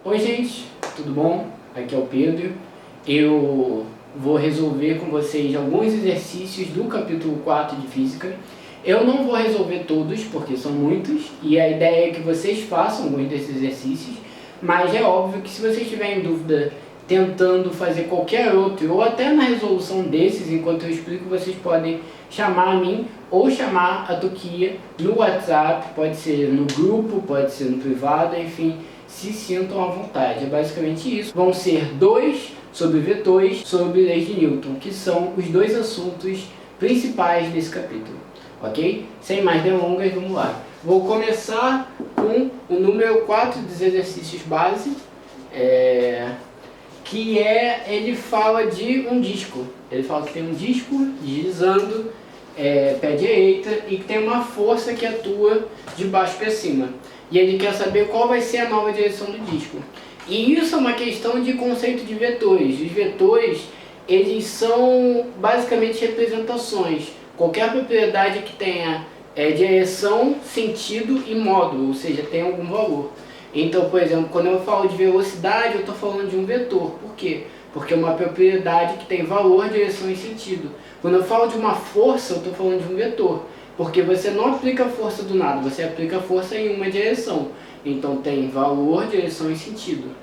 Oi gente, tudo bom? Aqui é o Pedro. Eu vou resolver com vocês alguns exercícios do capítulo 4 de Física. Eu não vou resolver todos, porque são muitos, e a ideia é que vocês façam alguns desses exercícios, mas é óbvio que se vocês tiverem dúvida tentando fazer qualquer outro, ou até na resolução desses, enquanto eu explico, vocês podem chamar a mim ou chamar a Tokia no WhatsApp, pode ser no grupo, pode ser no privado, enfim, se sintam à vontade. É basicamente isso. Vão ser dois sobre vetores, sobre leis de Newton, que são os dois assuntos principais desse capítulo, ok? Sem mais delongas, vamos lá. Vou começar com o número 4 dos exercícios base, ele fala de um disco. Ele fala que tem um disco deslizando pé direita e que tem uma força que atua de baixo para cima. E ele quer saber qual vai ser a nova direção do disco. E isso é uma questão de conceito de vetores. Os vetores, eles são basicamente representações. Qualquer propriedade que tenha direção, sentido e módulo, ou seja, tem algum valor. Então, por exemplo, quando eu falo de velocidade, eu estou falando de um vetor. Por quê? Porque é uma propriedade que tem valor, direção e sentido. Quando eu falo de uma força, eu estou falando de um vetor. Porque você não aplica força do nada, você aplica força em uma direção. Então tem valor, direção e sentido.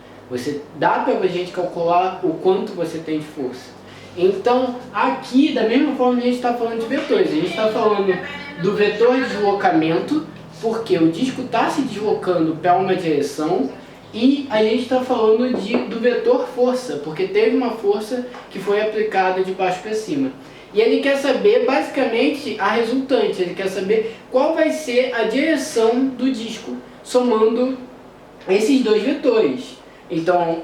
Dá para a gente calcular o quanto você tem de força. Então, aqui, da mesma forma, a gente está falando de vetores. A gente está falando do vetor de deslocamento, porque o disco está se deslocando para uma direção, e a gente está falando do vetor força, porque teve uma força que foi aplicada de baixo para cima. E ele quer saber, basicamente, a resultante. Ele quer saber qual vai ser a direção do disco, somando esses dois vetores. Então,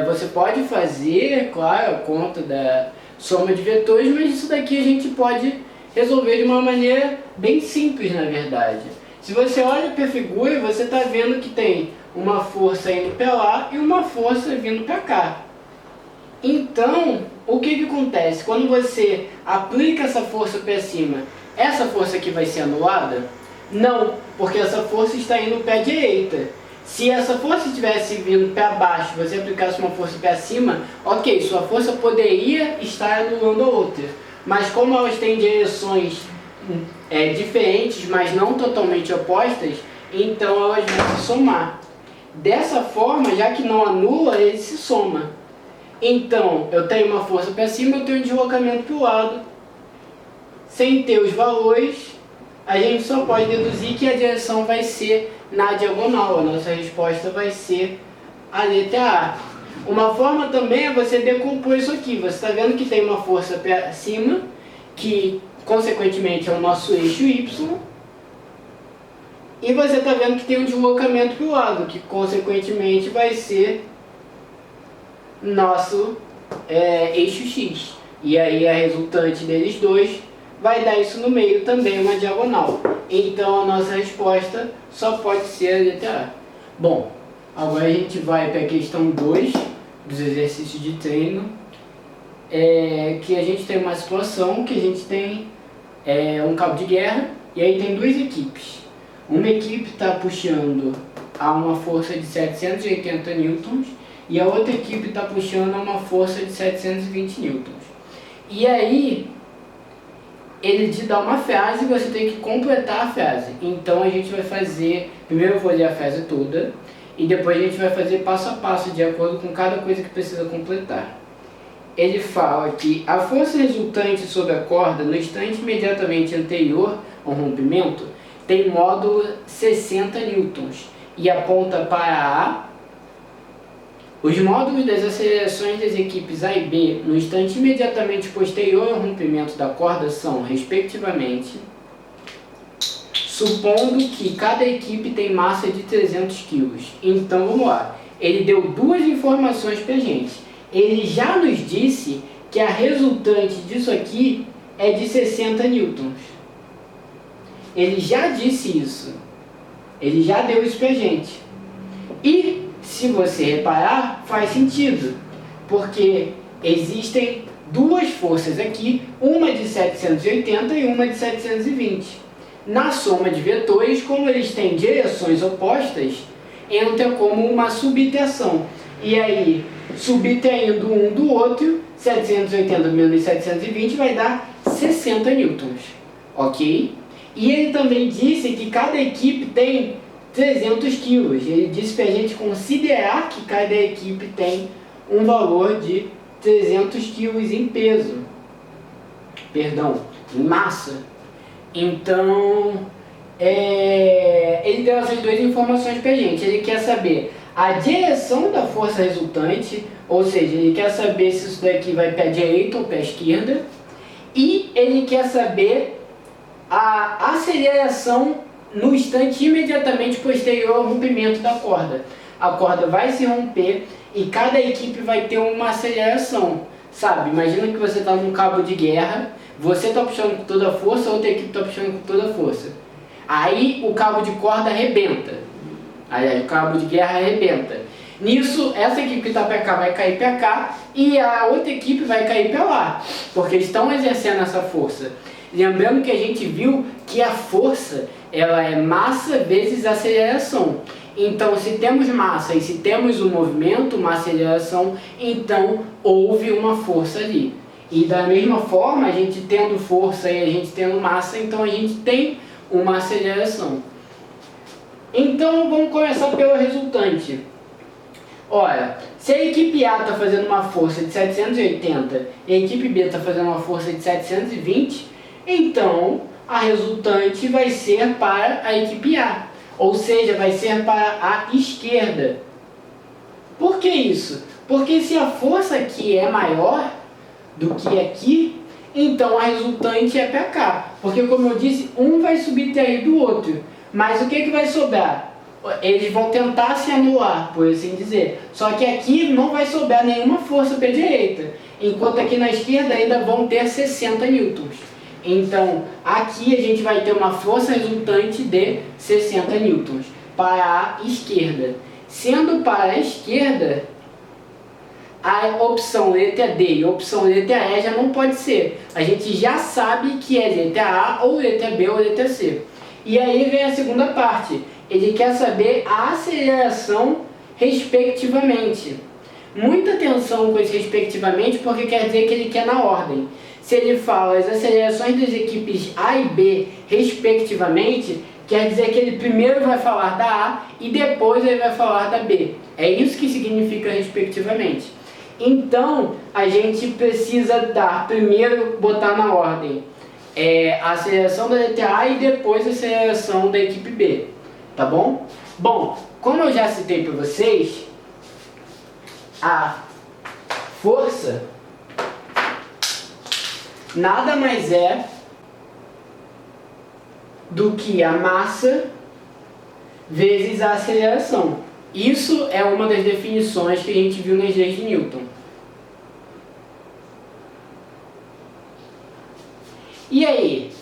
você pode fazer, claro, a conta da soma de vetores, mas isso daqui a gente pode resolver de uma maneira bem simples, na verdade. Se você olha para a figura, você está vendo que tem uma força indo para lá e uma força vindo para cá. Então, o que acontece? Quando você aplica essa força para cima, essa força aqui vai ser anulada? Não, porque essa força está indo para a direita. Se essa força estivesse vindo para baixo, você aplicasse uma força para cima, ok, sua força poderia estar anulando a outra. Mas como elas têm direções diferentes, mas não totalmente opostas, então elas vão se somar. Dessa forma, já que não anula, ele se soma. Então, eu tenho uma força para cima, eu tenho um deslocamento para o lado. Sem ter os valores, a gente só pode deduzir que a direção vai ser na diagonal. A nossa resposta vai ser a letra A. Uma forma também é você decompor isso aqui. Você está vendo que tem uma força para cima, que consequentemente é o nosso eixo Y. E você está vendo que tem um deslocamento para o lado, que consequentemente vai ser nosso eixo X. E aí a resultante deles dois vai dar isso no meio também, uma diagonal. Então a nossa resposta só pode ser a letra A. Bom, agora a gente vai para a questão 2 dos exercícios de treino, que a gente tem uma situação que a gente tem um cabo de guerra, e aí tem duas equipes. Uma equipe está puxando a uma força de 780 newtons, e a outra equipe está puxando a uma força de 720 newtons. E aí, ele te dá uma frase e você tem que completar a frase. Então a gente vai fazer, primeiro eu vou ler a frase toda, e depois a gente vai fazer passo a passo, de acordo com cada coisa que precisa completar. Ele fala que a força resultante sobre a corda no instante imediatamente anterior ao rompimento tem módulo 60 newtons e aponta para A. Os módulos das acelerações das equipes A e B no instante imediatamente posterior ao rompimento da corda são, respectivamente, supondo que cada equipe tem massa de 300 kg. Então vamos lá, ele deu duas informações para a gente. Ele já nos disse que a resultante disso aqui é de 60 newtons. Ele já disse isso. Ele já deu isso para a gente. E se você reparar, faz sentido, porque existem duas forças aqui, uma de 780 e uma de 720. Na soma de vetores, como eles têm direções opostas, entra como uma subtração. E aí, subtraindo um do outro, 780 menos 720 vai dar 60 newtons, ok? E ele também disse que cada equipe tem 300 quilos. Ele disse para a gente considerar que cada equipe tem um valor de 300 quilos em peso. Perdão, em massa. Então, ele deu essas duas informações para a gente. Ele quer saber a direção da força resultante, ou seja, ele quer saber se isso daqui vai para a direita ou para a esquerda. E ele quer saber a aceleração no instante imediatamente posterior ao rompimento da corda. A corda vai se romper e cada equipe vai ter uma aceleração, sabe? Imagina que você está num cabo de guerra, você está puxando com toda a força, a outra equipe está puxando com toda a força. Aí o cabo de corda arrebenta. Aí o cabo de guerra arrebenta. Nisso, essa equipe que está para cá vai cair para cá e a outra equipe vai cair para lá, porque eles estão exercendo essa força. Lembrando que a gente viu que a força ela é massa vezes aceleração. Então, se temos massa e se temos um movimento, uma aceleração, então houve uma força ali. E da mesma forma, a gente tendo força e a gente tendo massa, então a gente tem uma aceleração. Então, vamos começar pelo resultante. Olha, se a equipe A está fazendo uma força de 780 e a equipe B está fazendo uma força de 720, então a resultante vai ser para a equipe A, ou seja, vai ser para a esquerda. Por que isso? Porque se a força aqui é maior do que aqui, então a resultante é para cá. Porque, como eu disse, um vai subtrair do outro. Mas o que vai sobrar? Eles vão tentar se anular, por assim dizer. Só que aqui não vai sobrar nenhuma força para a direita, enquanto aqui na esquerda ainda vão ter 60 newtons. Então, aqui a gente vai ter uma força resultante de 60 newtons para a esquerda. Sendo para a esquerda, a opção letra D e a opção letra E já não pode ser. A gente já sabe que é letra A, ou letra B, ou letra C. E aí vem a segunda parte. Ele quer saber a aceleração respectivamente. Muita atenção com esse respectivamente, porque quer dizer que ele quer na ordem. Se ele fala as acelerações das equipes A e B respectivamente, quer dizer que ele primeiro vai falar da A e depois ele vai falar da B. É isso que significa respectivamente. Então, a gente precisa primeiro botar na ordem a aceleração da letra A e depois a aceleração da equipe B. Tá bom? Bom, como eu já citei para vocês, a força nada mais é do que a massa vezes a aceleração. Isso é uma das definições que a gente viu nas leis de Newton. E aí,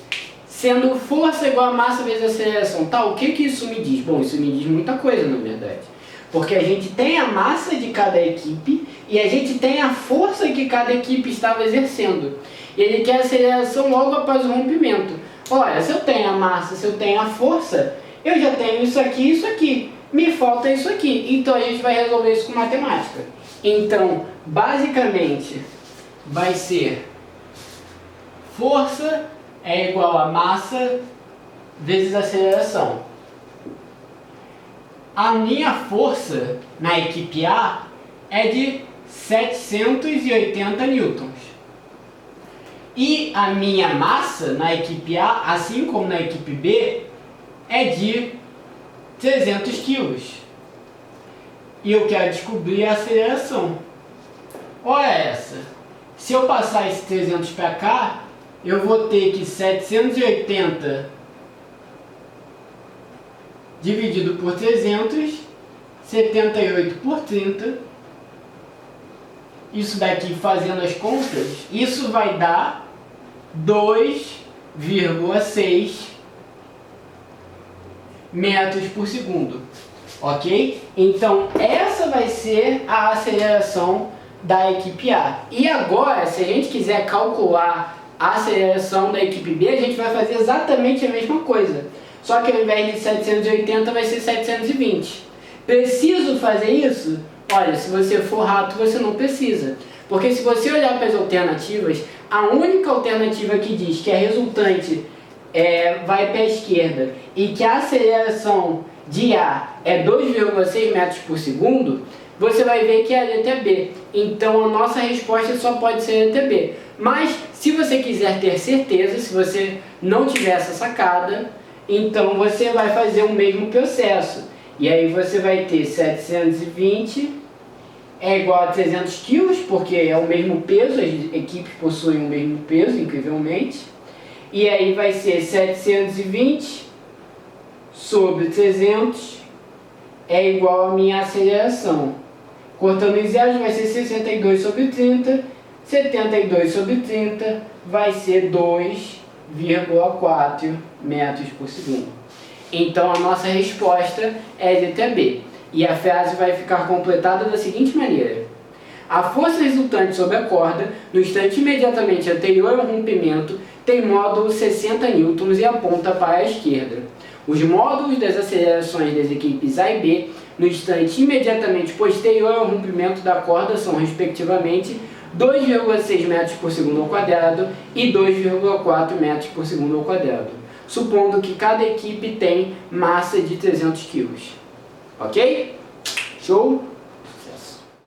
sendo força igual a massa vezes a aceleração, tá? O que isso me diz? Bom, isso me diz muita coisa, na verdade. Porque a gente tem a massa de cada equipe e a gente tem a força que cada equipe estava exercendo. E ele quer a aceleração logo após o rompimento. Olha, se eu tenho a massa, se eu tenho a força, eu já tenho isso aqui e isso aqui. Me falta isso aqui. Então a gente vai resolver isso com matemática. Então, basicamente, vai ser força é igual a massa vezes aceleração. A minha força na equipe A é de 780 newtons. E a minha massa na equipe A, assim como na equipe B, é de 300 quilos. E eu quero descobrir a aceleração. Olha essa. Se eu passar esse 300 para cá, eu vou ter que 780 dividido por 300, 78 por 30. Isso daqui, fazendo as contas, isso vai dar 2,6 metros por segundo. Ok? Então, essa vai ser a aceleração da equipe A. E agora, se a gente quiser calcular a aceleração da equipe B, a gente vai fazer exatamente a mesma coisa. Só que ao invés de 780 vai ser 720. Preciso fazer isso? Olha, se você for rato, você não precisa. Porque se você olhar para as alternativas, a única alternativa que diz que a resultante vai para a esquerda e que a aceleração de A é 2,6 metros por segundo, você vai ver que é a letra B. Então a nossa resposta só pode ser a letra B. Mas se você quiser ter certeza, se você não tiver essa sacada, então você vai fazer o mesmo processo. E aí você vai ter 720 é igual a 300 quilos, porque é o mesmo peso, as equipes possuem o mesmo peso, incrivelmente. E aí vai ser 720 sobre 300 é igual a minha aceleração. Cortando os zeros vai ser 62 sobre 30, 72 sobre 30 vai ser 2,4 metros por segundo. Então a nossa resposta é a letra B. E a frase vai ficar completada da seguinte maneira: a força resultante sobre a corda, no instante imediatamente anterior ao rompimento, tem módulo 60 newtons e aponta para a esquerda. Os módulos das acelerações das equipes A e B, no instante imediatamente posterior ao rompimento da corda, são respectivamente 2,6 metros por segundo ao quadrado e 2,4 metros por segundo ao quadrado, supondo que cada equipe tem massa de 300 kg. Ok? Show?